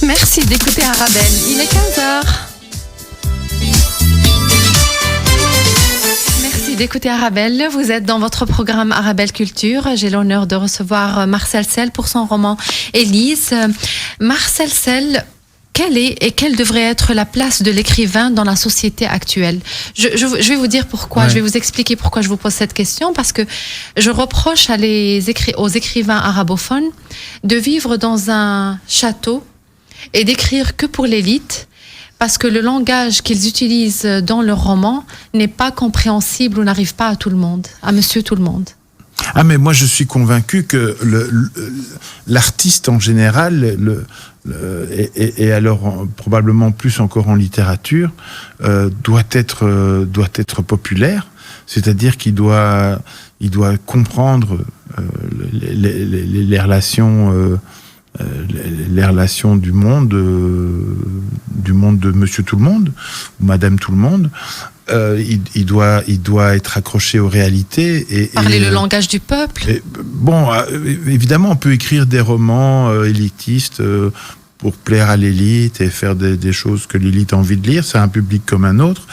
Merci d'écouter Arabelle. Il est 15h. Merci d'écouter Arabelle. Vous êtes dans votre programme Arabelle Culture. J'ai l'honneur de recevoir Marcel Sel pour son roman Élise. Marcel Sel, quelle est et quelle devrait être la place de l'écrivain dans la société actuelle? Je vais vous dire pourquoi, Je vais vous expliquer pourquoi je vous pose cette question, parce que je reproche aux écrivains arabophones de vivre dans un château et d'écrire que pour l'élite, parce que le langage qu'ils utilisent dans leur roman n'est pas compréhensible ou n'arrive pas à tout le monde, à monsieur tout le monde. Ah, mais moi je suis convaincu que l'artiste en général, et alors probablement plus encore en littérature, doit être populaire, c'est-à-dire qu'il doit comprendre les relations. Les relations du monde de Monsieur Tout le Monde ou Madame Tout le Monde. Il doit être accroché aux réalités et parler le langage du peuple. Évidemment, on peut écrire des romans élitistes pour plaire à l'élite et faire des choses que l'élite a envie de lire. C'est un public comme un autre.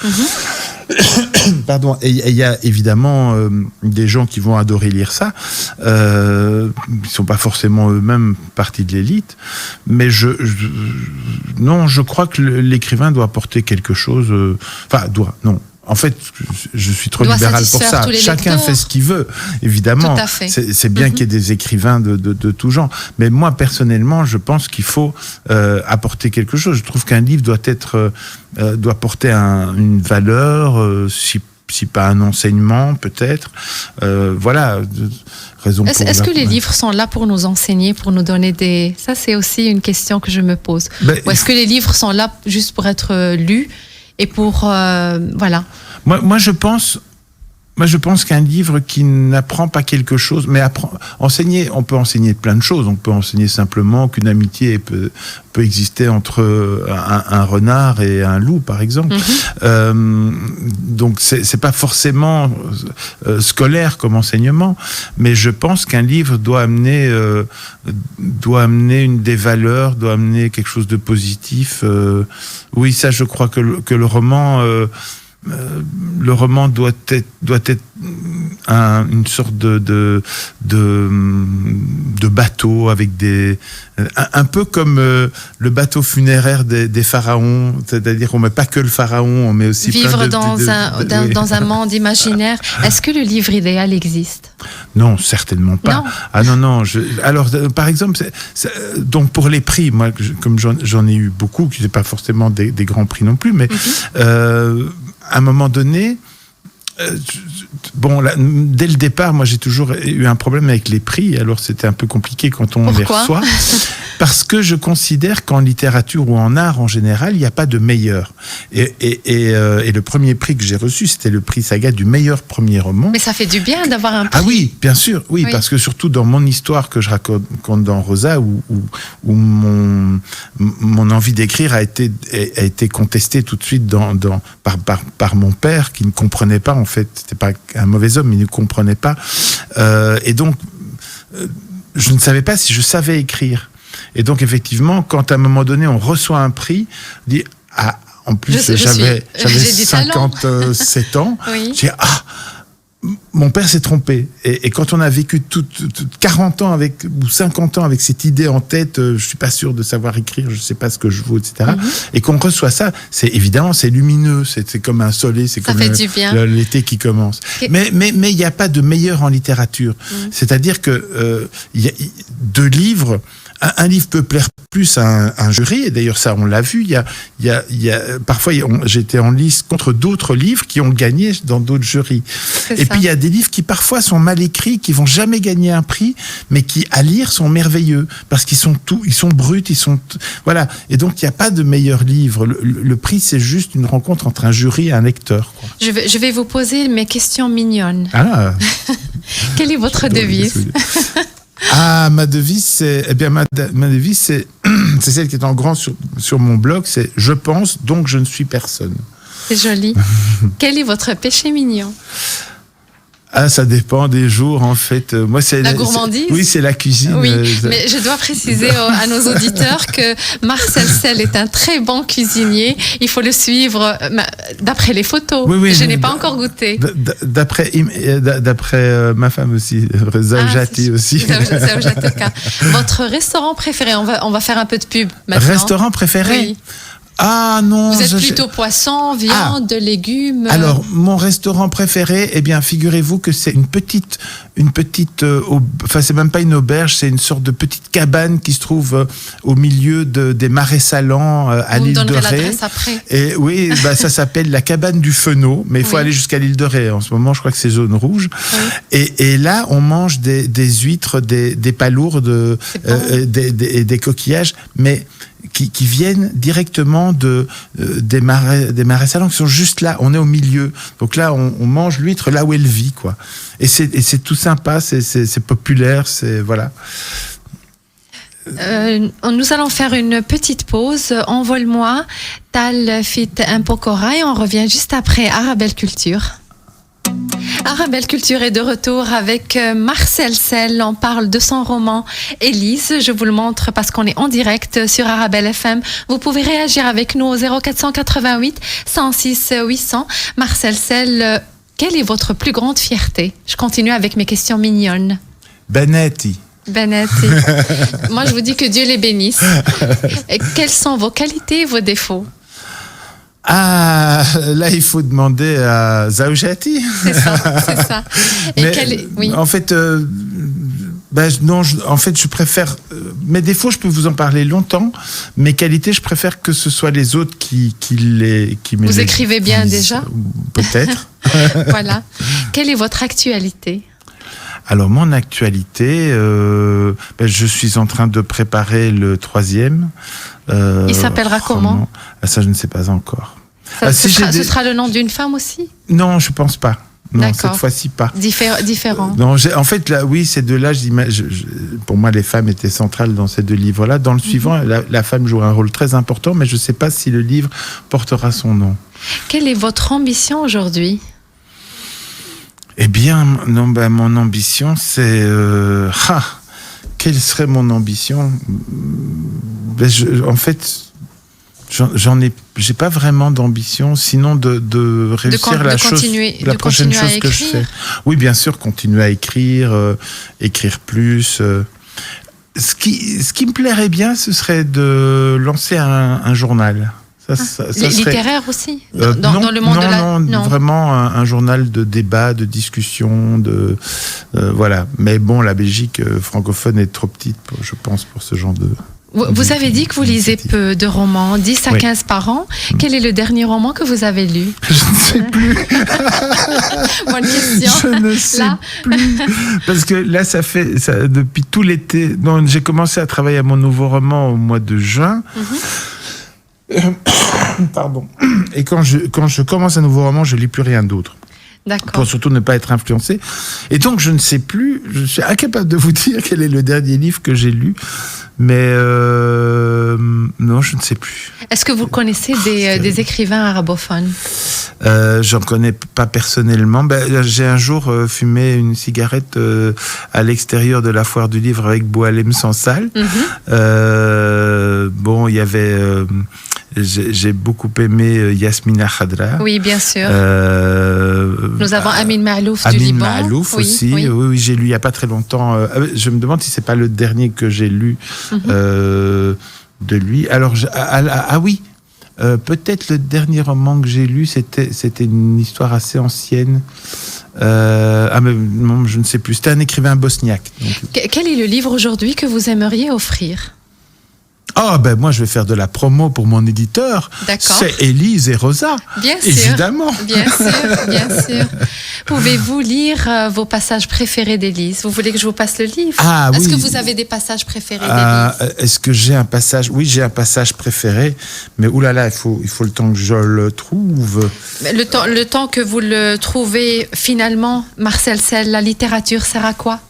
Pardon. Et il y a évidemment des gens qui vont adorer lire ça. Ils sont pas forcément eux-mêmes partie de l'élite, mais je crois que l'écrivain doit apporter quelque chose. En fait, je suis trop libéral pour ça. Chacun fait ce qu'il veut, évidemment. Tout à fait. C'est bien qu'il y ait des écrivains de tout genre. Mais moi, personnellement, je pense qu'il faut apporter quelque chose. Je trouve qu'un livre doit porter une valeur, si pas un enseignement, peut-être. Est-ce que les livres sont là pour nous enseigner, pour nous donner des... Ça, c'est aussi une question que je me pose. Ou est-ce que les livres sont là juste pour être lus et pour... voilà. Moi, je pense qu'un livre qui n'apprend pas quelque chose, mais on peut enseigner plein de choses. On peut enseigner simplement qu'une amitié peut exister entre un renard et un loup, par exemple. Donc c'est pas forcément scolaire comme enseignement, mais je pense qu'un livre doit amener des valeurs, doit amener quelque chose de positif. Oui, ça, je crois que le roman. Le roman doit être une sorte de bateau avec un peu comme le bateau funéraire des pharaons, c'est-à-dire on met pas que le pharaon, on met aussi vivre dans un monde imaginaire. Est-ce que le livre idéal existe? Non, certainement pas. Non. Ah non. Alors, par exemple, donc pour les prix, moi, comme j'en ai eu beaucoup, qui n'est pas forcément des grands prix non plus, mais à un moment donné, dès le départ, moi j'ai toujours eu un problème avec les prix, alors c'était un peu compliqué quand on les reçoit. Parce que je considère qu'en littérature ou en art en général, il n'y a pas de meilleur. Et le premier prix que j'ai reçu, c'était le prix Saga du meilleur premier roman. Mais ça fait du bien d'avoir un prix. Ah oui, bien sûr, oui. Parce que surtout dans mon histoire que je raconte dans Rosa, où mon envie d'écrire a été contestée tout de suite par mon père, qui ne comprenait pas, en fait. C'était pas un mauvais homme, mais il ne comprenait pas. Et donc, je ne savais pas si je savais écrire. Et donc, effectivement, quand à un moment donné, on reçoit un prix, on dit, en plus, j'avais 57 ans, oui. J'ai mon père s'est trompé. Et quand on a vécu 40 ans ou 50 ans avec cette idée en tête, je suis pas sûr de savoir écrire, je sais pas ce que je vaux, etc. Et qu'on reçoit ça, c'est lumineux, c'est comme un soleil, c'est comme l'été qui commence. Mais il n'y a pas de meilleur en littérature. C'est-à-dire que deux livres. Un livre peut plaire plus à un jury, et d'ailleurs ça on l'a vu, parfois j'étais en lice contre d'autres livres qui ont gagné dans d'autres jurys. Puis il y a des livres qui parfois sont mal écrits, qui vont jamais gagner un prix, mais qui à lire sont merveilleux, parce qu'ils sont bruts, voilà. Et donc il n'y a pas de meilleur livre. Le prix, c'est juste une rencontre entre un jury et un lecteur, quoi. Je vais vous poser mes questions mignonnes. Ah. Quelle est votre devise? Ma devise, c'est celle qui est en grand sur mon blog, c'est « Je pense, donc je ne suis personne ». C'est joli. Quel est votre péché mignon? Ah, ça dépend des jours, en fait. Moi, c'est La gourmandise? Oui, c'est la cuisine. Oui, mais je dois préciser à nos auditeurs que Marcel Sel est un très bon cuisinier. Il faut le suivre d'après les photos. Oui, je n'ai pas encore goûté. D'après ma femme aussi, Zaoujati aussi. Zaoujati. Votre restaurant préféré, on va faire un peu de pub maintenant. Restaurant préféré? Oui. Ah non. Vous êtes plutôt poisson, viande, légumes. Alors, mon restaurant préféré, eh bien, figurez-vous que c'est une petite, enfin, c'est même pas une auberge, c'est une sorte de petite cabane qui se trouve au milieu des marais salants à l'île de Ré. Vous me donnerez l'adresse après. Et oui, ça s'appelle la cabane du Fenot, mais il faut aller jusqu'à l'île de Ré. En ce moment, je crois que c'est zone rouge. Oui. Et là, on mange des huîtres, des palourdes, des coquillages, mais qui viennent directement des marais salants qui sont juste là. On est au milieu. Donc là, on mange l'huître là où elle vit, quoi. Et c'est tout sympa, c'est populaire, voilà. Nous allons faire une petite pause. Envole-moi, Tal fit un pokora et on revient juste après Arabelle Culture. Arabelle Culture est de retour avec Marcel Sel. On parle de son roman Élise. Je vous le montre parce qu'on est en direct sur Arabelle FM. Vous pouvez réagir avec nous au 0488 106 800. Marcel Sel, quelle est votre plus grande fierté? Je continue avec mes questions mignonnes. Benetti. Moi, je vous dis que Dieu les bénisse. Et quelles sont vos qualités et vos défauts? Ah, là, il faut demander à Zaoujati. C'est ça. Et oui. En fait, non, en fait, je préfère. Mes défauts, je peux vous en parler longtemps. Mes qualités, je préfère que ce soit les autres qui me. Vous écrivez bien déjà? Peut-être. Voilà. Quelle est votre actualité? Alors, mon actualité, je suis en train de préparer le 3e. Il s'appellera comment? Ça, je ne sais pas encore. Ce sera le nom d'une femme aussi? Non, je pense pas. Non, d'accord. Cette fois-ci pas. Différent. Non, en fait, là, oui, ces deux-là, pour moi, les femmes étaient centrales dans ces deux livres-là. Dans le suivant, la femme joue un rôle très important, mais je ne sais pas si le livre portera son nom. Quelle est votre ambition aujourd'hui? Eh bien, mon ambition, c'est... quelle serait mon ambition? En fait, j'ai pas vraiment d'ambition, sinon de réussir la prochaine chose que je fais. Oui, bien sûr, continuer à écrire, écrire plus. Ce qui me plairait bien, ce serait de lancer un journal. Ça littéraire aussi dans le monde de la... Non, vraiment un journal de débat, de discussion, voilà. Mais bon, la Belgique francophone est trop petite, je pense, pour ce genre de... Vous avez dit que vous lisez peu de romans, 10 à 15 par an. Quel est le dernier roman que vous avez lu? Je ne sais plus. Bonne question. Je ne sais plus. Parce que là, depuis tout l'été... Non, j'ai commencé à travailler à mon nouveau roman au mois de juin. Pardon. Et quand je commence un nouveau roman, je lis plus rien d'autre. D'accord. Pour surtout ne pas être influencé. Et donc, je ne sais plus, je suis incapable de vous dire quel est le dernier livre que j'ai lu. Mais non, je ne sais plus. Est-ce que vous connaissez des écrivains arabophones? J'en connais pas personnellement. J'ai un jour fumé une cigarette à l'extérieur de la foire du livre avec Boualem Sansal. Bon, il y avait... j'ai beaucoup aimé Yasmina Khadra. Oui, bien sûr. Nous avons Amin Maalouf du Liban. Amin Maalouf aussi. Oui, j'ai lu il n'y a pas très longtemps. Je me demande si c'est pas le dernier que j'ai lu de lui. Alors, oui. Peut-être le dernier roman que j'ai lu, c'était une histoire assez ancienne. Mais non, je ne sais plus. C'était un écrivain bosniaque. Donc... Quel est le livre aujourd'hui que vous aimeriez offrir? Moi, je vais faire de la promo pour mon éditeur. D'accord. C'est Élise et Rosa. Bien sûr. Évidemment. Bien sûr. Pouvez-vous lire vos passages préférés d'Élise? Vous voulez que je vous passe le livre? Est-ce que vous avez des passages préférés d'Élise? Est-ce que j'ai un passage? Oui, j'ai un passage préféré. Mais oulala, il faut le temps que je le trouve. Le temps que vous le trouvez, finalement, Marcel Sel, la littérature sert à quoi?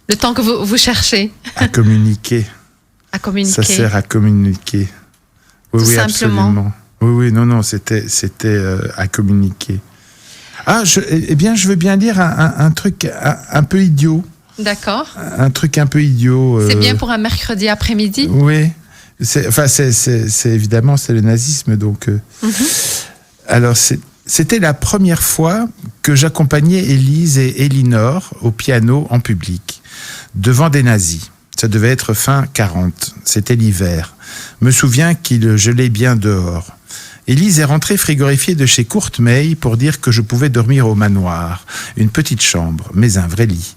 Le temps que vous cherchez? À communiquer. À communiquer. Ça sert à communiquer. Oui, Tout oui, simplement. absolument. Oui, non, c'était à communiquer. Je veux bien lire un truc un peu idiot. D'accord. Un truc un peu idiot. C'est bien pour un mercredi après-midi. Oui. C'est évidemment, c'est le nazisme, donc. Alors, c'était la première fois que j'accompagnais Élise et Elinor au piano en public, devant des nazis. Ça devait être fin 40. C'était l'hiver. Me souviens qu'il gelait bien dehors. Élise est rentrée frigorifiée de chez Courtemeil pour dire que je pouvais dormir au manoir. Une petite chambre, mais un vrai lit.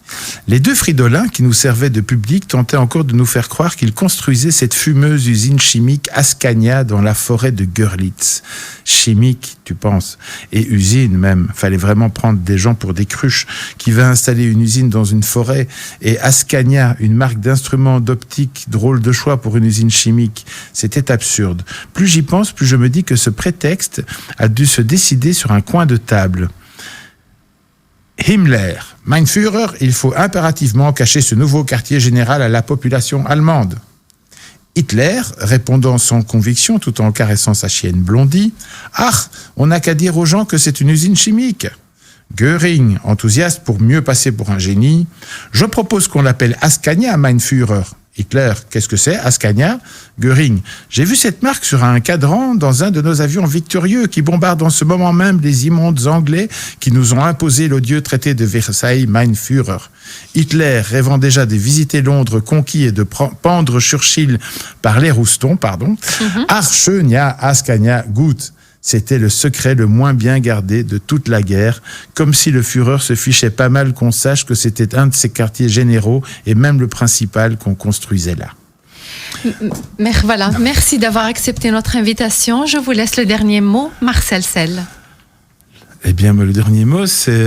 Les deux fridolins qui nous servaient de public tentaient encore de nous faire croire qu'ils construisaient cette fumeuse usine chimique Ascania dans la forêt de Görlitz. Chimique, tu penses, et usine même. Fallait vraiment prendre des gens pour des cruches qui va installer une usine dans une forêt. Et Ascania, une marque d'instruments d'optique, drôle de choix pour une usine chimique. C'était absurde. Plus j'y pense, plus je me dis que ce prétexte a dû se décider sur un coin de table. Himmler, Mein Führer, il faut impérativement cacher ce nouveau quartier général à la population allemande. Hitler, répondant sans conviction tout en caressant sa chienne Blondie, « Ah, on n'a qu'à dire aux gens que c'est une usine chimique !» Göring, enthousiaste pour mieux passer pour un génie, « Je propose qu'on l'appelle Ascania, Mein Führer. » Hitler, qu'est-ce que c'est, Ascania? Göring, j'ai vu cette marque sur un cadran dans un de nos avions victorieux qui bombardent en ce moment même les immondes Anglais qui nous ont imposé l'odieux traité de Versailles, Mein Führer. Hitler, rêvant déjà de visiter Londres conquis et de pendre Churchill par les roustons, Archenia, Ascania, gut. C'était le secret le moins bien gardé de toute la guerre, comme si le Führer se fichait pas mal qu'on sache que c'était un de ses quartiers généraux et même le principal qu'on construisait là. Voilà, merci d'avoir accepté notre invitation. Je vous laisse le dernier mot, Marcel Sel. Eh bien, le dernier mot, c'est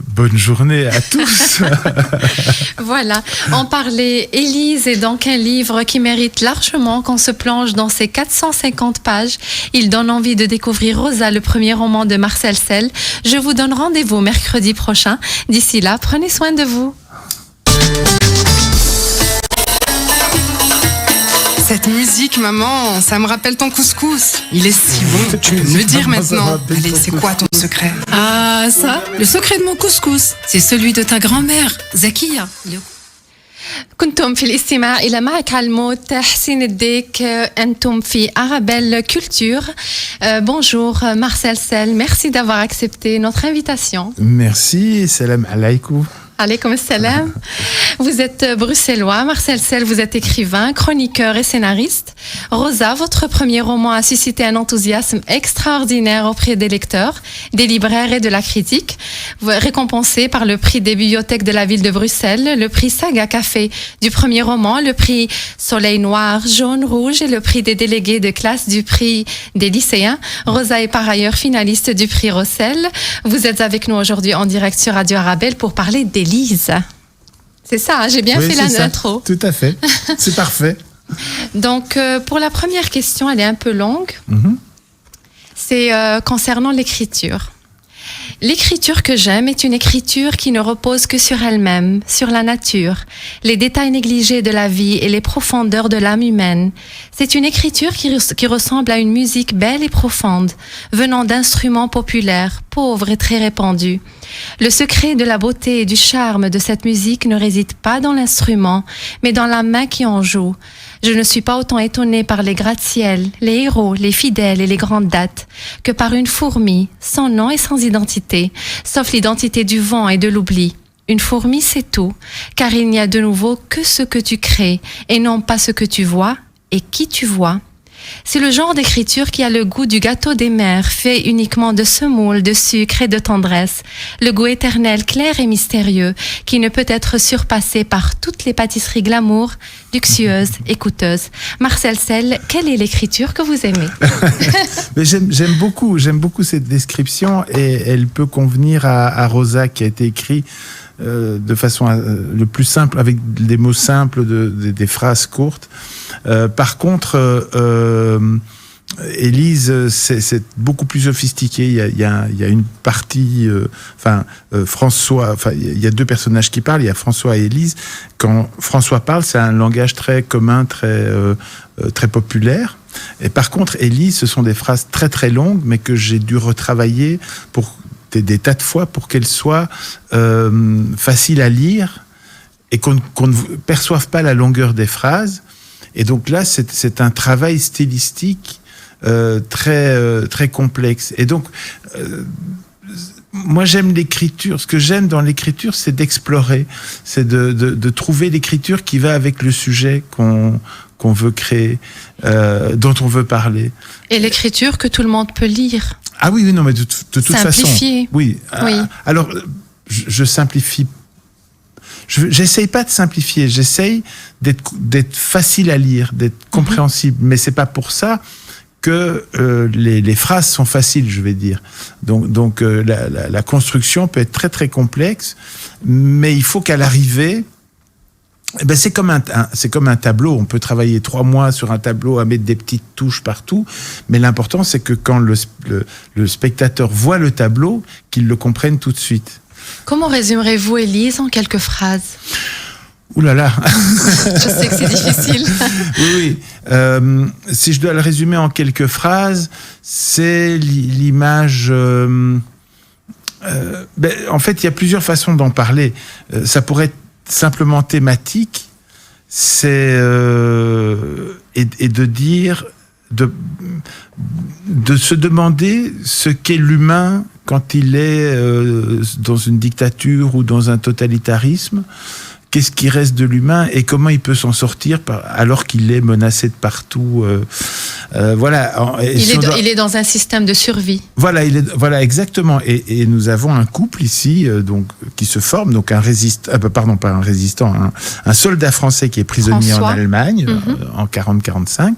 bonne journée à tous. Voilà, on parlait Élise et donc un livre qui mérite largement qu'on se plonge dans ces 450 pages. Il donne envie de découvrir Rosa, le premier roman de Marcel Sel. Je vous donne rendez-vous mercredi prochain. D'ici là, prenez soin de vous. Cette musique, maman, ça me rappelle ton couscous. Il est si bon, tu peux me le dire maintenant. Allez, c'est quoi ton secret? Ah, ça, le secret de mon couscous, c'est celui de ta grand-mère, Zakia. كنتم في الاستماع إلى معك على الموت حسين الديك. أنتم في Arabelle Culture. Bonjour Marcel Sel, merci d'avoir accepté notre invitation. Merci, salam alaikum. Alaykoum salam. Vous êtes bruxellois. Marcel Sel, vous êtes écrivain, chroniqueur et scénariste. Rosa, votre premier roman a suscité un enthousiasme extraordinaire auprès des lecteurs, des libraires et de la critique. Récompensé par le prix des bibliothèques de la ville de Bruxelles, le prix Saga Café du premier roman, le prix Soleil Noir, Jaune, Rouge et le prix des délégués de classe du prix des lycéens. Rosa est par ailleurs finaliste du prix Rossel. Vous êtes avec nous aujourd'hui en direct sur Radio Arabelle pour parler d'Élise. C'est ça, hein, j'ai bien fait l'intro. Tout à fait, c'est parfait. Donc, pour la première question, elle est un peu longue. C'est concernant l'écriture. L'écriture que j'aime est une écriture qui ne repose que sur elle-même, sur la nature, les détails négligés de la vie et les profondeurs de l'âme humaine. C'est une écriture qui ressemble à une musique belle et profonde, venant d'instruments populaires, pauvres et très répandus. Le secret de la beauté et du charme de cette musique ne réside pas dans l'instrument, mais dans la main qui en joue. Je ne suis pas autant étonnée par les gratte-ciels, les héros, les fidèles et les grandes dates que par une fourmi, sans nom et sans identité, sauf l'identité du vent et de l'oubli. Une fourmi, c'est tout, car il n'y a de nouveau que ce que tu crées, et non pas ce que tu vois et qui tu vois. C'est le genre d'écriture qui a le goût du gâteau des mères, fait uniquement de semoule, de sucre et de tendresse. Le goût éternel, clair et mystérieux, qui ne peut être surpassé par toutes les pâtisseries glamour, luxueuses et coûteuses. Marcel Sel, quelle est l'écriture que vous aimez? Mais j'aime beaucoup cette description et elle peut convenir à Rosa qui a été écrite de façon le plus simple, avec des mots simples, des phrases courtes. Par contre, Élise, c'est beaucoup plus sophistiqué. Il y a une partie, François. Il y a deux personnages qui parlent. Il y a François et Élise. Quand François parle, c'est un langage très commun, très populaire. Et par contre, Élise, ce sont des phrases très très longues, mais que j'ai dû retravailler pour des tas de fois pour qu'elle soit facile à lire et qu'on ne perçoive pas la longueur des phrases. Et donc là, c'est un travail stylistique très complexe. Et donc, moi, j'aime l'écriture. Ce que j'aime dans l'écriture, c'est d'explorer, c'est de trouver l'écriture qui va avec le sujet qu'on veut créer, dont on veut parler. Et l'écriture que tout le monde peut lire. Ah oui, non, mais de toute façon. Simplifier. Oui. Alors, je simplifie. J'essaye pas de simplifier. J'essaye d'être facile à lire, d'être compréhensible. Mais c'est pas pour ça que les phrases sont faciles, je vais dire. Donc la construction peut être très très complexe, mais il faut qu'à l'arrivée, c'est comme un tableau. On peut travailler 3 mois sur un tableau à mettre des petites touches partout, mais l'important c'est que quand le spectateur voit le tableau, qu'il le comprenne tout de suite. Comment résumerez-vous Élise en quelques phrases ? Ouh là là. Je sais que c'est difficile. Oui. Si je dois le résumer en quelques phrases, c'est l'image. En fait, il y a plusieurs façons d'en parler. Ça pourrait être simplement thématique, et de dire, de se demander ce qu'est l'humain quand il est dans une dictature ou dans un totalitarisme. Qu'est-ce qui reste de l'humain et comment il peut s'en sortir alors qu'il est menacé de partout. Voilà. Il est dans un système de survie. Voilà, exactement. Et nous avons un couple ici, donc qui se forme, donc un soldat français qui est prisonnier en Allemagne en 40-45,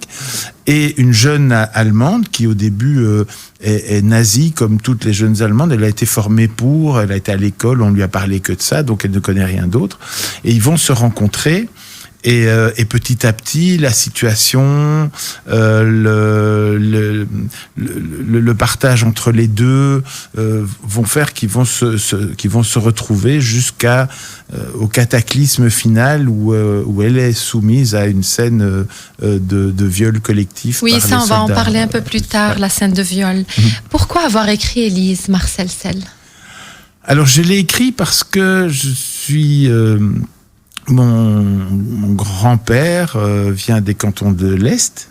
et une jeune allemande qui au début est nazie comme toutes les jeunes allemandes. Elle a été formée elle a été à l'école, on lui a parlé que de ça, donc elle ne connaît rien d'autre. Et ils vont se rencontrer. Et petit à petit, la situation, le partage entre les deux vont faire qu'ils vont se retrouver jusqu'à au cataclysme final où elle est soumise à une scène de viol collectif. Oui, par ça les on va en soldats. parler un peu plus tard, la scène de viol. Pourquoi avoir écrit Élise, Marcel Sel ? Alors je l'ai écrit parce que je suis... Mon grand-père vient des cantons de l'Est,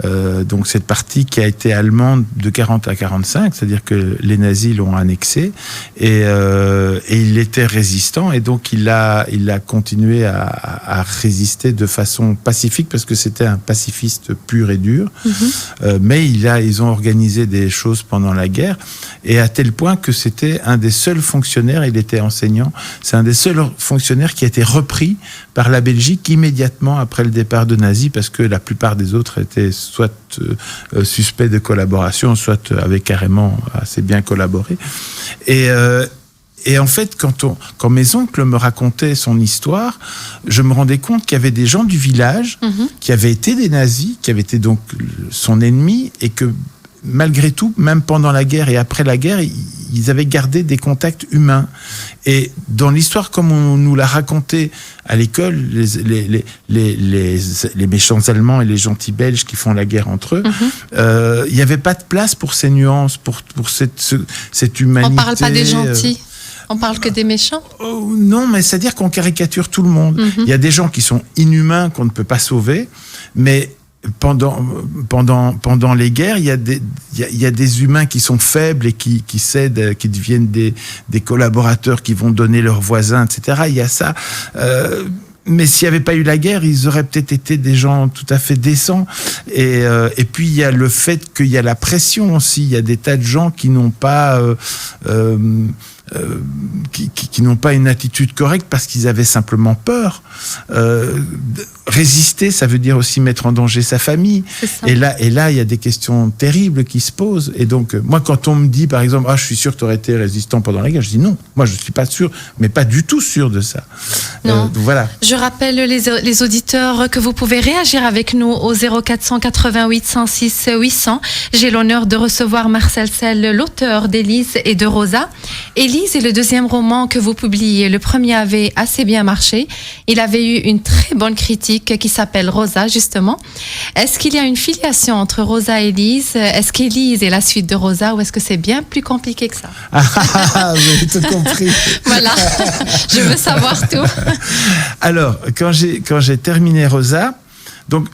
donc cette partie qui a été allemande de 40 à 45, c'est-à-dire que les nazis l'ont annexé, et il était résistant, et donc il a continué à résister de façon pacifique parce que c'était un pacifiste pur et dur, mais ils ont organisé des choses pendant la guerre, et à tel point que c'était un des seuls fonctionnaires, il était enseignant, c'est un des seuls fonctionnaires qui a été repris par la Belgique immédiatement après le départ de nazis, parce que la plupart des autres étaient soit suspects de collaboration, soit avaient carrément assez bien collaboré. Et en fait, quand mes oncles me racontaient son histoire, je me rendais compte qu'il y avait des gens du village qui avaient été des nazis, qui avaient été donc son ennemi, et que malgré tout, même pendant la guerre et après la guerre, ils avaient gardé des contacts humains. Et dans l'histoire, comme on nous l'a raconté à l'école, les méchants Allemands et les gentils Belges qui font la guerre entre eux, il n'y avait pas de place pour ces nuances, pour cette humanité. On ne parle pas des gentils. On parle que des méchants ? Non, mais c'est-à-dire qu'on caricature tout le monde. Il y a des gens qui sont inhumains, qu'on ne peut pas sauver, mais pendant les guerres, il y a des humains qui sont faibles et qui cèdent, qui deviennent des collaborateurs qui vont donner leurs voisins, etc. Il y a ça. Mais s'il n'y avait pas eu la guerre, ils auraient peut-être été des gens tout à fait décents. Et puis il y a le fait qu'il y a la pression aussi. Il y a des tas de gens qui n'ont pas qui n'ont pas une attitude correcte parce qu'ils avaient simplement peur. Résister, ça veut dire aussi mettre en danger sa famille. Et là, il y a des questions terribles qui se posent. Et donc, moi, quand on me dit, par exemple, je suis sûr que tu aurais été résistant pendant la guerre, je dis non, moi, je suis pas sûr, mais pas du tout sûr de ça. Non. Voilà. Je rappelle les auditeurs que vous pouvez réagir avec nous au 0488 106 800. J'ai l'honneur de recevoir Marcel Sel, l'auteur d'Élise et de Rosa. Élise, Élise est le deuxième roman que vous publiez. Le premier avait assez bien marché. Il avait eu une très bonne critique qui s'appelle Rosa, justement. Est-ce qu'il y a une filiation entre Rosa et Élise? Est-ce qu'Élise est la suite de Rosa ou est-ce que c'est bien plus compliqué que ça? J'ai tout compris. Voilà, je veux savoir tout. Alors, quand j'ai terminé Rosa, donc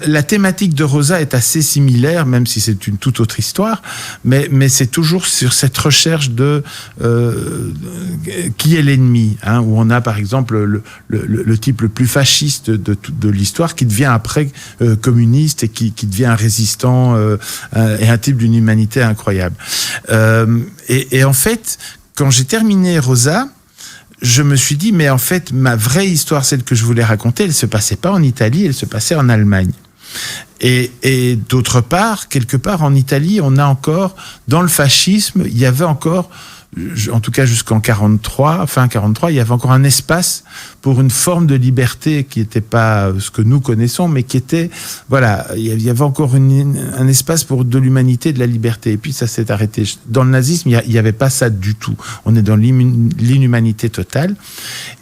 la thématique de Rosa est assez similaire, même si c'est une toute autre histoire, mais c'est toujours sur cette recherche de qui est l'ennemi, hein, où on a par exemple le type le plus fasciste de l'histoire qui devient après communiste et qui devient un résistant et un type d'une humanité incroyable. Et en fait, quand j'ai terminé Rosa, je me suis dit, mais en fait, ma vraie histoire, celle que je voulais raconter, elle se passait pas en Italie, elle se passait en Allemagne. Et d'autre part, quelque part en Italie, on a encore, dans le fascisme, il y avait encore, en tout cas jusqu'en 43, fin 43, il y avait encore un espace pour une forme de liberté qui n'était pas ce que nous connaissons, mais qui était, voilà, il y avait encore un espace pour de l'humanité, de la liberté. Et puis ça s'est arrêté. Dans le nazisme, il n'y avait pas ça du tout. On est dans l'inhumanité totale.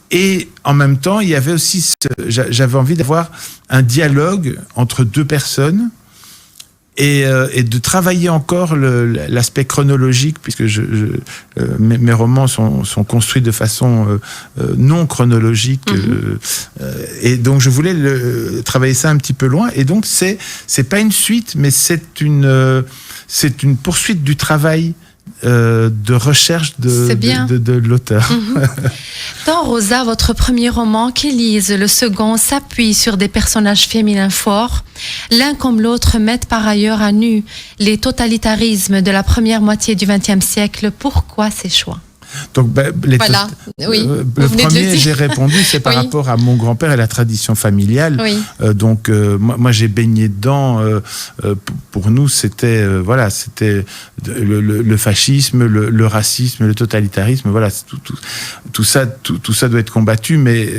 Et en même temps, il y avait aussi, j'avais envie d'avoir un dialogue entre deux personnes et de travailler encore l'aspect chronologique, puisque mes romans sont construits de façon non chronologique, et donc je voulais travailler ça un petit peu loin. Et donc c'est pas une suite, mais c'est une poursuite du travail de recherche de l'auteur. Dans Rosa, votre premier roman, qu'Élise, le second, s'appuie sur des personnages féminins forts. L'un comme l'autre mettent par ailleurs à nu les totalitarismes de la première moitié du XXe siècle. Pourquoi ces choix? Donc, voilà, oui. Le premier, j'ai répondu, c'est par rapport à mon grand-père et la tradition familiale. Oui. Donc, moi, j'ai baigné dedans. Pour nous, c'était c'était le fascisme, le racisme, le totalitarisme. Voilà, tout ça doit être combattu, mais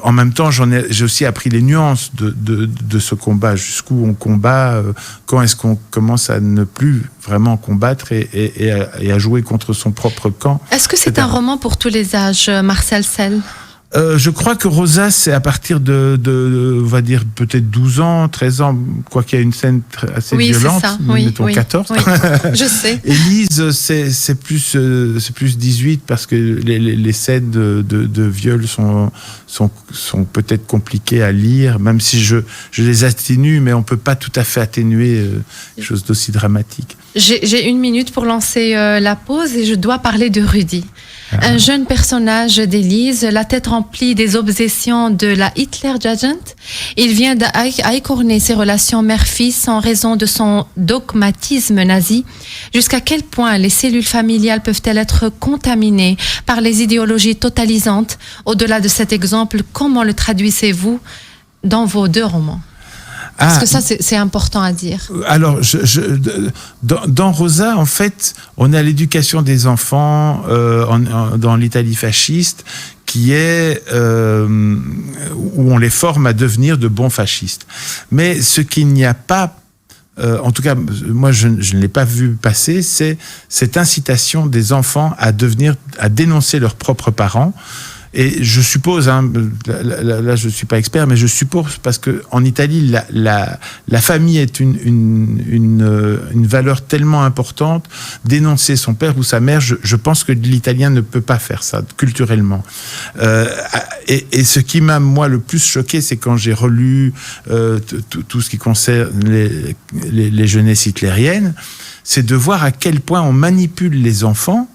en même temps, j'ai aussi appris les nuances de ce combat. Jusqu'où on combat, quand est-ce qu'on commence à ne plus vraiment combattre et à jouer contre son propre camp. Est-ce que c'est un roman pour tous les âges, Marcel Sel? Je crois que Rosa, c'est à partir de on va dire peut-être 12 ans, 13 ans, quoi qu'il y a une scène assez violente, c'est ça. mettons 14. Oui, je sais. Élise, c'est plus 18 parce que les scènes de viol sont peut-être compliquées à lire, même si je les atténue, mais on peut pas tout à fait atténuer quelque chose d'aussi dramatique. J'ai 1 minute pour lancer la pause et je dois parler de Rudy. Un jeune personnage d'Élise, la tête remplie des obsessions de la Hitler-Jugend. Il vient à écorner ses relations mère-fils en raison de son dogmatisme nazi. Jusqu'à quel point les cellules familiales peuvent-elles être contaminées par les idéologies totalisantes? Au-delà de cet exemple, comment le traduisez-vous dans vos 2 romans? Parce que ça, c'est important à dire. Alors, dans Rosa, en fait, on a l'éducation des enfants dans l'Italie fasciste, qui est où on les forme à devenir de bons fascistes. Mais ce qu'il n'y a pas, en tout cas, moi, je ne l'ai pas vu passer, c'est cette incitation des enfants à dénoncer leurs propres parents. Et je suppose, là je suis pas expert, mais je suppose parce que en Italie la famille est une valeur tellement importante. Dénoncer son père ou sa mère, je pense que l'Italien ne peut pas faire ça culturellement. Et ce qui m'a moi le plus choqué, c'est quand j'ai relu tout ce qui concerne les jeunesses hitlériennes, c'est de voir à quel point on manipule les enfants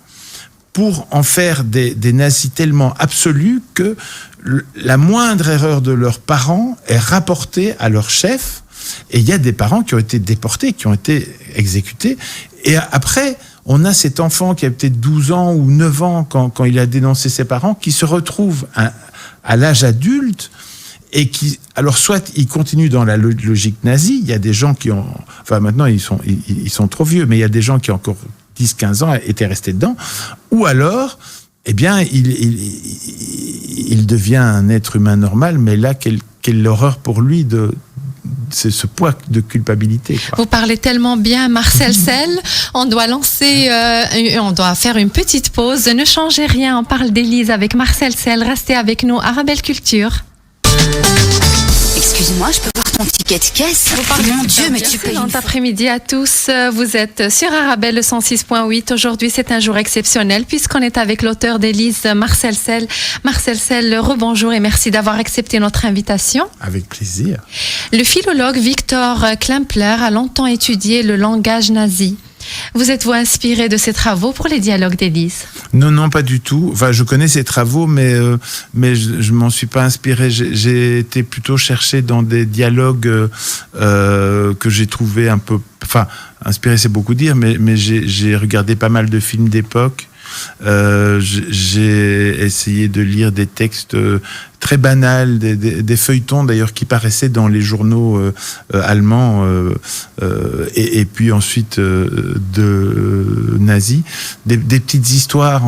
pour en faire des nazis tellement absolus que la moindre erreur de leurs parents est rapportée à leur chef. Et il y a des parents qui ont été déportés, qui ont été exécutés. Et après, on a cet enfant qui a peut-être 12 ans ou 9 ans quand il a dénoncé ses parents, qui se retrouve à l'âge adulte et qui, alors soit il continue dans la logique nazie, il y a des gens qui ont, enfin maintenant ils sont trop vieux, mais il y a des gens qui ont encore 10-15 ans étaient restés dedans, ou alors, eh bien, il devient un être humain normal, mais là, quelle horreur pour lui ce poids de culpabilité, quoi. Vous parlez tellement bien, Marcel Sel. On doit on doit faire une petite pause. Ne changez rien, on parle d'Élise avec Marcel Sel. Restez avec nous, Arabelle Culture. Excuse-moi, je peux voir ton ticket de caisse? Mon Dieu, mais tu payes. Bon après-midi à tous. Vous êtes sur Arabelle le 106.8. Aujourd'hui, c'est un jour exceptionnel puisqu'on est avec l'auteur d'Élise, Marcel Sel. Marcel Sel, rebonjour et merci d'avoir accepté notre invitation. Avec plaisir. Le philologue Victor Klempler a longtemps étudié le langage nazi. Vous êtes-vous inspiré de ses travaux pour les dialogues d'Élise? Non, pas du tout. Enfin, je connais ses travaux, mais je m'en suis pas inspiré. J'ai été plutôt chercher dans des dialogues que j'ai trouvé un peu... Enfin, inspiré, c'est beaucoup dire, mais j'ai regardé pas mal de films d'époque. J'ai essayé de lire des textes très banals, des feuilletons d'ailleurs qui paraissaient dans les journaux allemands et puis ensuite de nazis, des petites histoires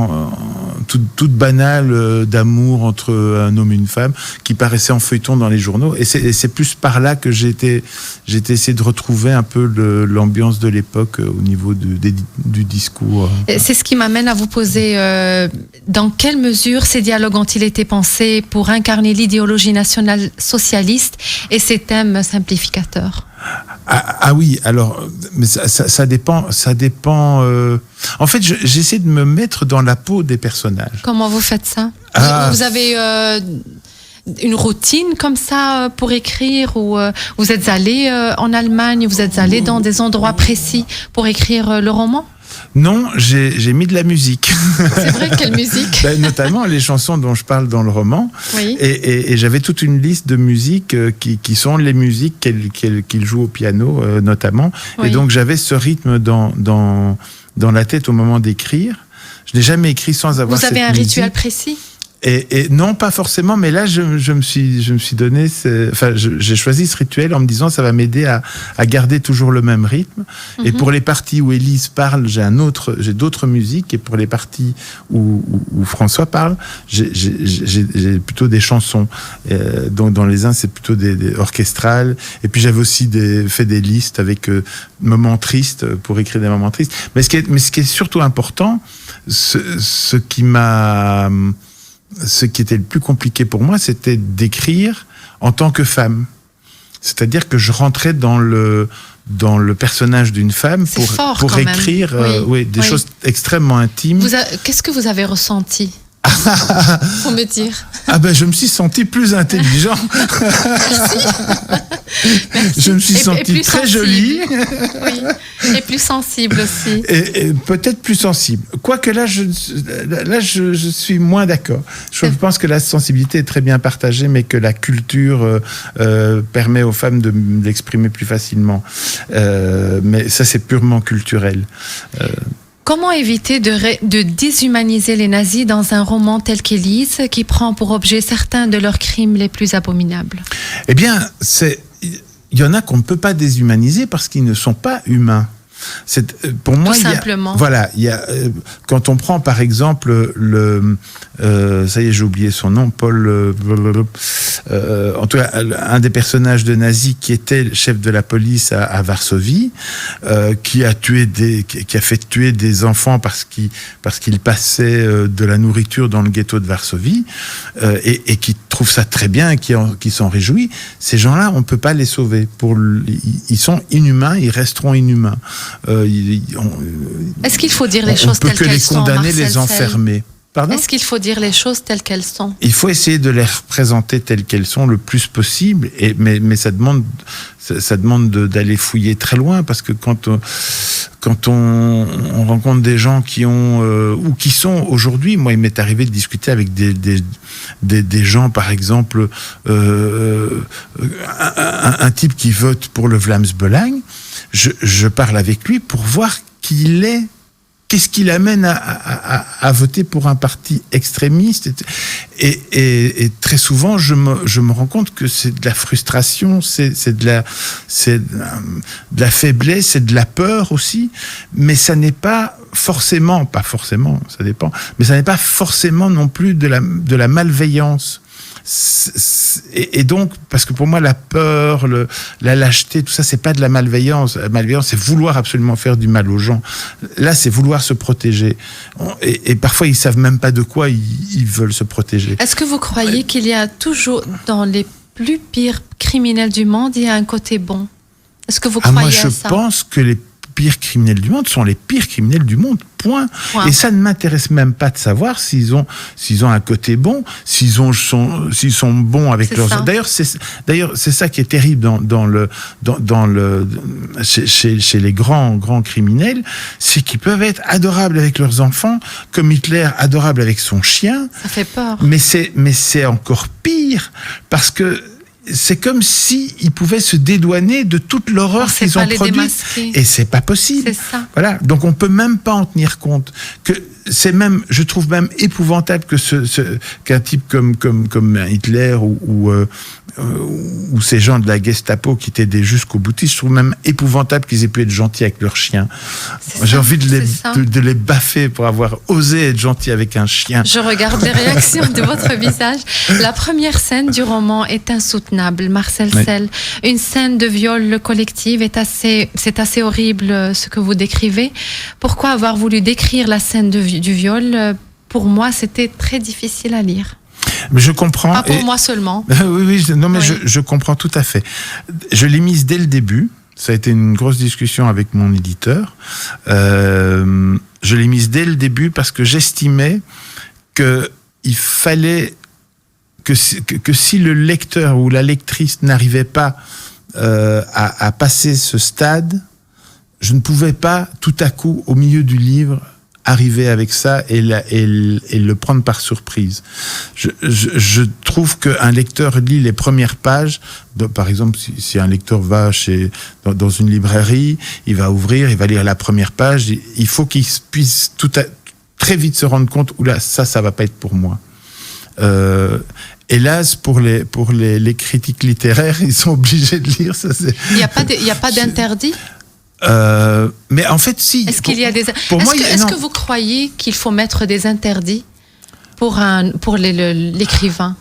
toutes banales d'amour entre un homme et une femme qui paraissaient en feuilleton dans les journaux, et c'est plus par là que j'ai essayé de retrouver un peu l'ambiance de l'époque au niveau du discours. C'est ce qui m'amène à vous poser dans quelle mesure ces dialogues ont-ils été pensés pour incarner l'idéologie nationale socialiste et ses thèmes simplificateurs? Ah oui, alors mais ça dépend. En fait, j'essaie de me mettre dans la peau des personnages. Comment vous faites ça? Vous avez une routine comme ça pour écrire, ou vous êtes allé en Allemagne, vous êtes allé dans des endroits précis pour écrire le roman? Non, j'ai mis de la musique. C'est vrai, quelle musique? Notamment les chansons dont je parle dans le roman. Oui. Et j'avais toute une liste de musiques qui sont les musiques qu'il joue au piano, notamment. Oui. Et donc j'avais ce rythme dans la tête au moment d'écrire. Je n'ai jamais écrit sans avoir cette musique. Vous avez un rituel précis? Et non, pas forcément, mais là, je me suis donné, j'ai choisi ce rituel en me disant, ça va m'aider à garder toujours le même rythme. Mm-hmm. Et pour les parties où Élise parle, j'ai d'autres musiques, et pour les parties où François parle, j'ai plutôt des chansons. Donc dans les uns, c'est plutôt des orchestrales. Et puis j'avais aussi fait des listes avec moments tristes pour écrire des moments tristes. Mais ce qui est surtout important, ce qui était le plus compliqué pour moi, c'était d'écrire en tant que femme. C'est-à-dire que je rentrais dans le personnage d'une femme pour écrire des choses extrêmement intimes. Qu'est-ce que vous avez ressenti? Faut me dire. Je me suis senti plus intelligent. Merci. Je me suis senti très jolie. Oui. Et plus sensible aussi. Et peut-être plus sensible. Quoique là, je suis moins d'accord. Je pense que la sensibilité est très bien partagée, mais que la culture permet aux femmes de l'exprimer plus facilement. Mais ça, c'est purement culturel. Comment éviter de déshumaniser les nazis dans un roman tel qu'Élise, qui prend pour objet certains de leurs crimes les plus abominables? Eh bien, il y en a qu'on ne peut pas déshumaniser parce qu'ils ne sont pas humains. Pour moi, tout simplement. Quand on prend par exemple ça y est, j'ai oublié son nom, Paul, en tout cas, un des personnages de nazis qui était le chef de la police à Varsovie, qui a fait tuer des enfants parce qu'il passait de la nourriture dans le ghetto de Varsovie, et qui trouve ça très bien, et qui s'en réjouit. Ces gens-là, on peut pas les sauver. Ils sont inhumains, ils resteront inhumains. Est-ce qu'il faut dire les choses telles qu'elles sont? On peut que les condamner, les enfermer. Pardon ? Est-ce qu'il faut dire les choses telles qu'elles sont? Il faut essayer de les représenter telles qu'elles sont le plus possible, mais ça demande d'aller fouiller très loin, parce que quand on rencontre des gens qui ont ou qui sont aujourd'hui, moi il m'est arrivé de discuter avec des gens, par exemple un type qui vote pour le Vlaams Belang, je parle avec lui pour voir qui il est. Qu'est-ce qui l'amène à voter pour un parti extrémiste? Et très souvent, je me rends compte que c'est de la frustration, c'est de la faiblesse, c'est de la peur aussi. Mais ça n'est pas forcément, ça dépend, mais ça n'est pas forcément non plus de la malveillance. Et donc, parce que pour moi, la peur, la lâcheté, tout ça, c'est pas de la malveillance. La malveillance, c'est vouloir absolument faire du mal aux gens. Là, c'est vouloir se protéger. Et parfois, ils savent même pas de quoi ils veulent se protéger. Est-ce que vous croyez qu'il y a toujours, dans les plus pires criminels du monde, il y a un côté bon? Est-ce que vous croyez moi, à ça? je pense que les pires criminels du monde sont les pires criminels du monde, point. Et ça ne m'intéresse même pas de savoir s'ils ont un côté bon, s'ils sont bons avec leurs... D'ailleurs, c'est ça qui est terrible chez les grands criminels, c'est qu'ils peuvent être adorables avec leurs enfants, comme Hitler, adorable avec son chien. Ça fait peur. Mais c'est encore pire, parce que c'est comme si ils pouvaient se dédouaner de toute l'horreur qu'ils ont produite. Et c'est pas possible. C'est ça. Voilà. Donc on peut même pas en tenir compte. Je trouve même épouvantable qu'un type comme Hitler ou ces gens de la Gestapo qui étaient des jusqu'au boutistes, je trouve même épouvantable qu'ils aient pu être gentils avec leurs chiens. J'ai envie de les baffer pour avoir osé être gentil avec un chien. Je regarde les réactions de votre visage. La première scène du roman est insoutenable, Marcel Sel. Une scène de viol collective c'est assez horrible ce que vous décrivez. Pourquoi avoir voulu décrire la scène du viol? Pour moi, c'était très difficile à lire. Mais je comprends. Pas pour moi seulement. Oui, je comprends tout à fait. Je l'ai mise dès le début. Ça a été une grosse discussion avec mon éditeur. Je l'ai mise dès le début parce que j'estimais qu'il fallait que si le lecteur ou la lectrice n'arrivait pas à passer ce stade, je ne pouvais pas tout à coup, au milieu du livre, arriver avec ça et le prendre par surprise. Je trouve qu'un lecteur lit les premières pages. Par exemple, si un lecteur va dans une librairie, il va ouvrir, il va lire la première page. Il faut qu'il puisse très vite se rendre compte, oula, ça va pas être pour moi. Hélas, pour les critiques littéraires, ils sont obligés de lire ça. Il n'y a pas d'interdit? Mais en fait, si. Est-ce qu'il y a est-ce que vous croyez qu'il faut mettre des interdits pour l'écrivain?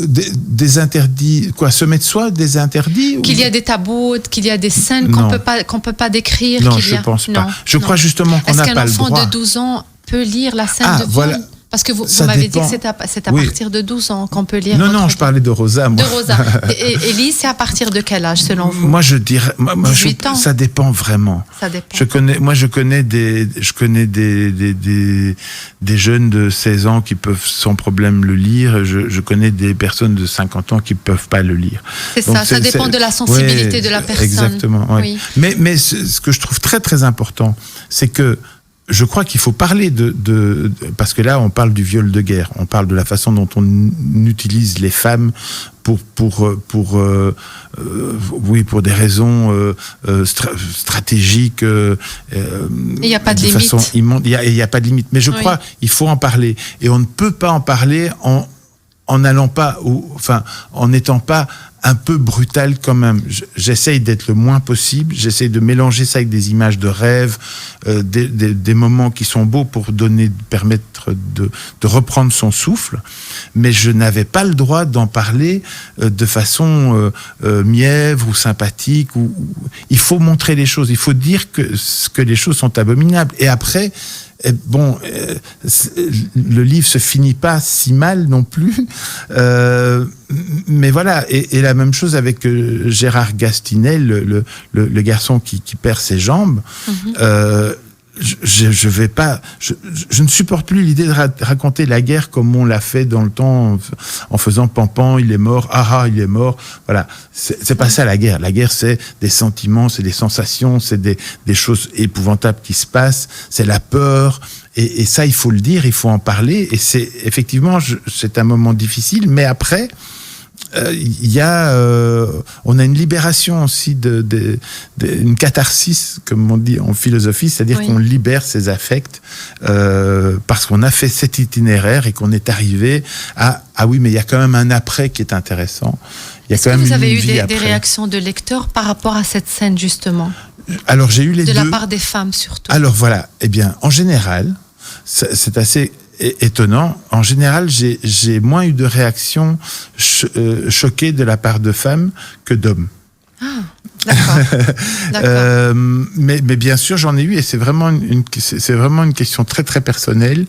Des interdits, quoi, se mettre soi des interdits? Qu'il y a des tabous, qu'il y a des scènes qu'on peut pas décrire? Non, je pense pas. Je crois justement qu'on n'a pas le droit. Est-ce qu'un enfant de 12 ans peut lire la scène de viol? Voilà. Parce que vous m'avez dit que c'est à partir de 12 ans qu'on peut lire. Non, je parlais de Rosa, moi. De Rosa. Et Lise, c'est à partir de quel âge, selon vous? Moi, je dirais, 18 ans. Ça dépend vraiment. Ça dépend. Je connais des jeunes de 16 ans qui peuvent sans problème le lire. Je connais des personnes de 50 ans qui peuvent pas le lire. C'est donc ça dépend de la sensibilité de la personne. Exactement. Oui. Mais ce que je trouve très très important, c'est que je crois qu'il faut parler parce que là on parle du viol de guerre, on parle de la façon dont on utilise les femmes pour des raisons stratégiques. Il n'y a pas de limite. Il y a pas de limite. Mais je crois il faut en parler et on ne peut pas en parler en n'allant pas en n'étant pas un peu brutal quand même. J'essaye d'être le moins possible, j'essaye de mélanger ça avec des images de rêve, des moments qui sont beaux pour permettre de reprendre son souffle, mais je n'avais pas le droit d'en parler de façon mièvre ou sympathique. Il faut montrer les choses, il faut dire que les choses sont abominables. Et après, le livre se finit pas si mal non plus, mais voilà. Et la même chose avec Gérard Gastinel, le garçon qui perd ses jambes. Je ne supporte plus l'idée de raconter la guerre comme on l'a fait dans le temps, en faisant Pampan, il est mort, il est mort. Voilà, c'est pas ça la guerre. La guerre, c'est des sentiments, c'est des sensations, c'est des choses épouvantables qui se passent, c'est la peur. Et ça, il faut le dire, il faut en parler. Et c'est effectivement, c'est un moment difficile, mais après. On a une libération aussi une catharsis, comme on dit en philosophie, c'est-à-dire qu'on libère ses affects parce qu'on a fait cet itinéraire et qu'on est arrivé à oui, mais il y a quand même un après qui est intéressant. Est-ce que vous avez eu des réactions de lecteurs par rapport à cette scène justement? Alors j'ai eu les deux. De la part des femmes surtout. Alors voilà, en général, c'est assez étonnant. En général, j'ai moins eu de réactions choquées de la part de femmes que d'hommes. Ah, d'accord. Mais bien sûr, j'en ai eu, et c'est vraiment une question très très personnelle.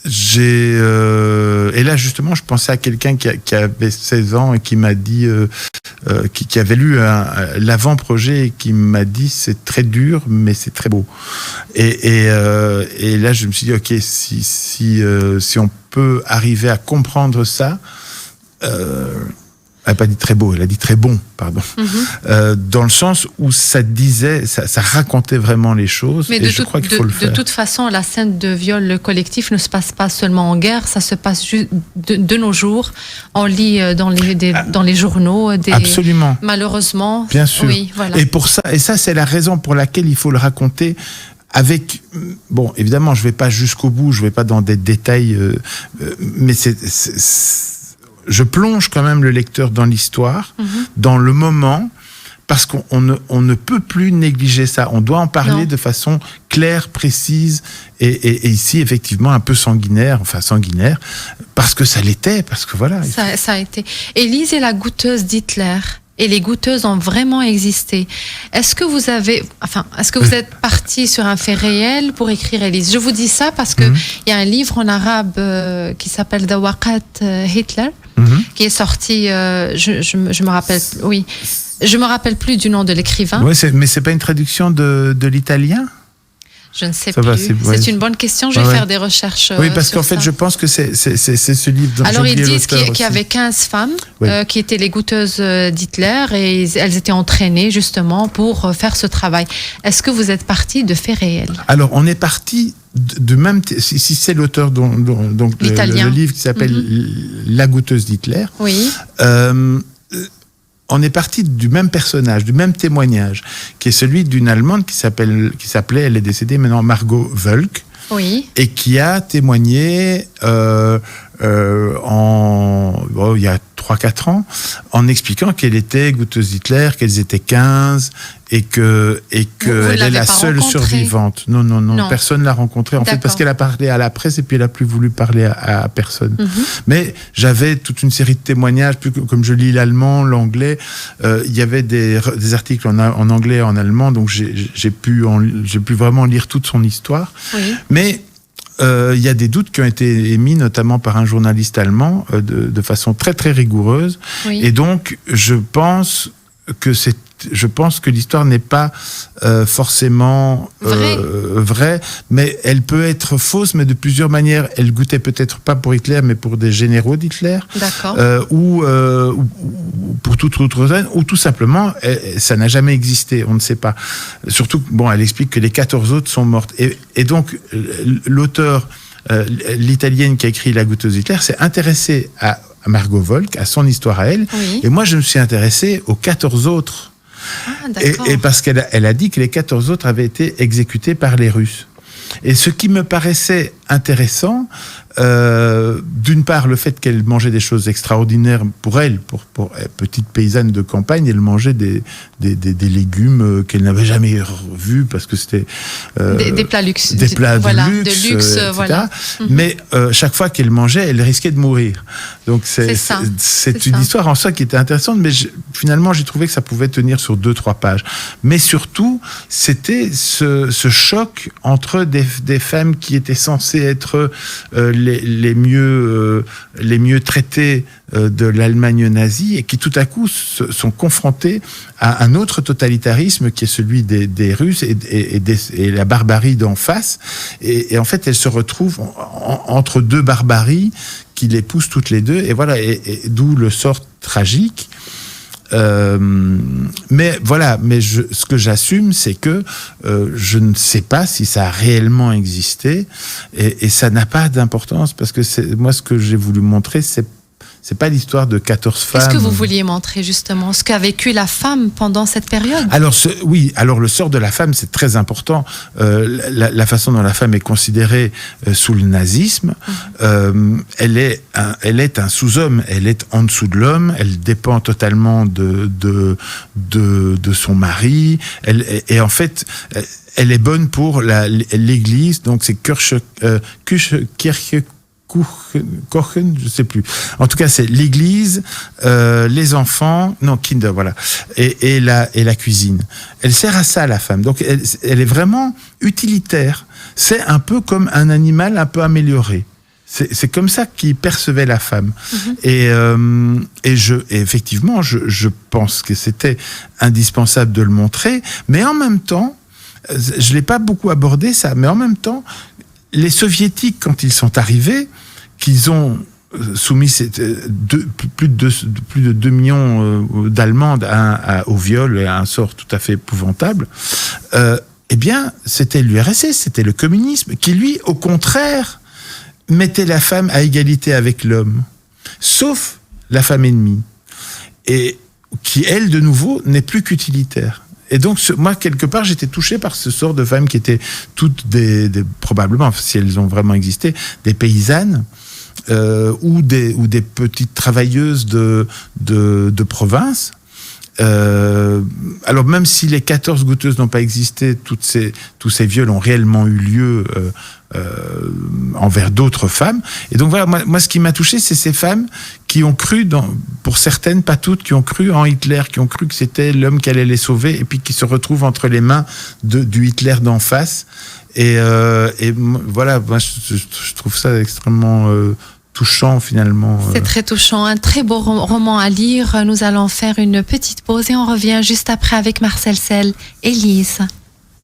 Et là justement, je pensais à quelqu'un qui avait 16 ans et qui m'a dit, qui avait lu l'avant-projet et qui m'a dit c'est très dur mais c'est très beau. Et là je me suis dit ok, si on peut arriver à comprendre ça. Elle n'a pas dit très beau, elle a dit très bon, pardon. Dans le sens où ça disait, ça racontait vraiment les choses. Mais je crois qu'il faut le faire. De toute façon, la scène de viol collectif ne se passe pas seulement en guerre, ça se passe de nos jours. On lit dans les journaux. Absolument. Malheureusement. Bien sûr. Oui, voilà. Et ça, c'est la raison pour laquelle il faut le raconter. Avec, bon, évidemment, je vais pas jusqu'au bout, je vais pas dans des détails, mais je plonge quand même le lecteur dans l'histoire, dans le moment, parce qu'on ne peut plus négliger ça. On doit en parler de façon claire, précise, et ici, effectivement, un peu sanguinaire, parce que ça l'était, parce que voilà. Ça a été. Élise est la goûteuse d'Hitler. Et les goûteuses ont vraiment existé. Est-ce que vous êtes parti sur un fait réel pour écrire Élise? Je vous dis ça parce que il y a un livre en arabe qui s'appelle Dawaqat Hitler, qui est sorti. Je me rappelle. Oui, je me rappelle plus du nom de l'écrivain. Ouais, mais c'est pas une traduction de l'italien? Je ne sais plus. C'est une bonne question. Je vais faire des recherches. Oui, parce qu'en fait, je pense que c'est ce livre dont alors, j'ai oublié ils disent l'auteur qu'il y avait 15 femmes Oui. qui étaient les goûteuses d'Hitler et elles étaient entraînées justement pour faire ce travail. Est-ce que vous êtes parti de faits réels? Alors, on est parti de même... Si c'est l'auteur donc le livre qui s'appelle La goûteuse d'Hitler. Oui. On est parti du même personnage, du même témoignage, qui est celui d'une Allemande qui s'appelait, elle est décédée maintenant, Margot Wölk, Oui. et qui a témoigné il y a 3-4 ans, en expliquant qu'elle était goûteuse d'Hitler, qu'elles étaient 15, et qu'elle est la seule survivante. Non, personne l'a rencontrée, en fait, parce qu'elle a parlé à la presse, et puis elle a plus voulu parler à personne. Mais j'avais toute une série de témoignages, comme je lis l'allemand, l'anglais, il y avait des articles en anglais et en allemand, donc j'ai pu vraiment lire toute son histoire. Oui. Mais il y a des doutes qui ont été émis, notamment par un journaliste allemand, de façon très très rigoureuse. Oui. Et donc, je pense que l'histoire n'est pas forcément vraie, mais elle peut être fausse, mais de plusieurs manières. Elle goûtait peut-être pas pour Hitler, mais pour des généraux d'Hitler. D'accord. Ou pour toute autre raison, ou tout simplement, ça n'a jamais existé, on ne sait pas. Surtout, elle explique que les 14 autres sont mortes. Et donc, l'auteur, l'italienne qui a écrit La goûteuse d'Hitler, s'est intéressée à Margot Wölk, à son histoire à elle. Oui. Et moi, je me suis intéressé aux 14 autres. Et parce qu'elle a dit que les 14 autres avaient été exécutés par les Russes. Et ce qui me paraissait intéressant, d'une part, le fait qu'elle mangeait des choses extraordinaires pour elle, pour petite paysanne de campagne, elle mangeait des légumes qu'elle n'avait jamais vus parce que c'était des plats luxe, de luxe, etc. Voilà. Mais chaque fois qu'elle mangeait, elle risquait de mourir. Donc c'est une histoire en soi qui était intéressante, mais finalement j'ai trouvé que ça pouvait tenir sur 2-3 pages. Mais surtout, c'était ce choc entre des femmes qui étaient censées être les mieux traités de l'Allemagne nazie et qui tout à coup sont confrontés à un autre totalitarisme qui est celui des Russes et la barbarie d'en face. Et en fait, elles se retrouvent entre deux barbaries qui les poussent toutes les deux. Et voilà, et d'où le sort tragique. Mais ce que j'assume, c'est que je ne sais pas si ça a réellement existé et ça n'a pas d'importance parce que moi, ce que j'ai voulu montrer, C'est pas l'histoire de 14 femmes. Qu'est-ce que vous vouliez montrer justement, ce qu'a vécu la femme pendant cette période? Alors alors le sort de la femme, c'est très important. La façon dont la femme est considérée sous le nazisme, elle est un sous-homme, elle est en dessous de l'homme, elle dépend totalement de son mari, et en fait, elle est bonne pour l'Église, donc c'est Kirchenkochen, je sais plus. En tout cas, c'est l'Église, les enfants, Kinder, voilà, et la cuisine. Elle sert à ça, la femme. Donc, elle est vraiment utilitaire. C'est un peu comme un animal un peu amélioré. C'est comme ça qu'il percevait la femme. Et effectivement, je pense que c'était indispensable de le montrer, mais en même temps, je l'ai pas beaucoup abordé ça, mais en même temps, les soviétiques, quand ils sont arrivés, qu'ils ont soumis plus de 2 millions d'Allemands au viol et à un sort tout à fait épouvantable, eh bien, c'était l'URSS, c'était le communisme, qui lui, au contraire, mettait la femme à égalité avec l'homme, sauf la femme ennemie, et qui, elle, de nouveau, n'est plus qu'utilitaire. Et donc, moi, quelque part, j'étais touché par ce sort de femmes qui étaient toutes probablement, si elles ont vraiment existé, des paysannes, ou des petites travailleuses de province. Alors, même si les 14 goûteuses n'ont pas existé, tous ces viols ont réellement eu lieu envers d'autres femmes. Et donc voilà, moi ce qui m'a touché, c'est ces femmes qui ont cru, pour certaines, pas toutes, qui ont cru en Hitler, qui ont cru que c'était l'homme qui allait les sauver, et puis qui se retrouvent entre les mains du Hitler d'en face. Et voilà, moi je trouve ça extrêmement touchant finalement. C'est très touchant, un très beau roman à lire. Nous allons faire une petite pause et on revient juste après avec Marcel Sel. Élise.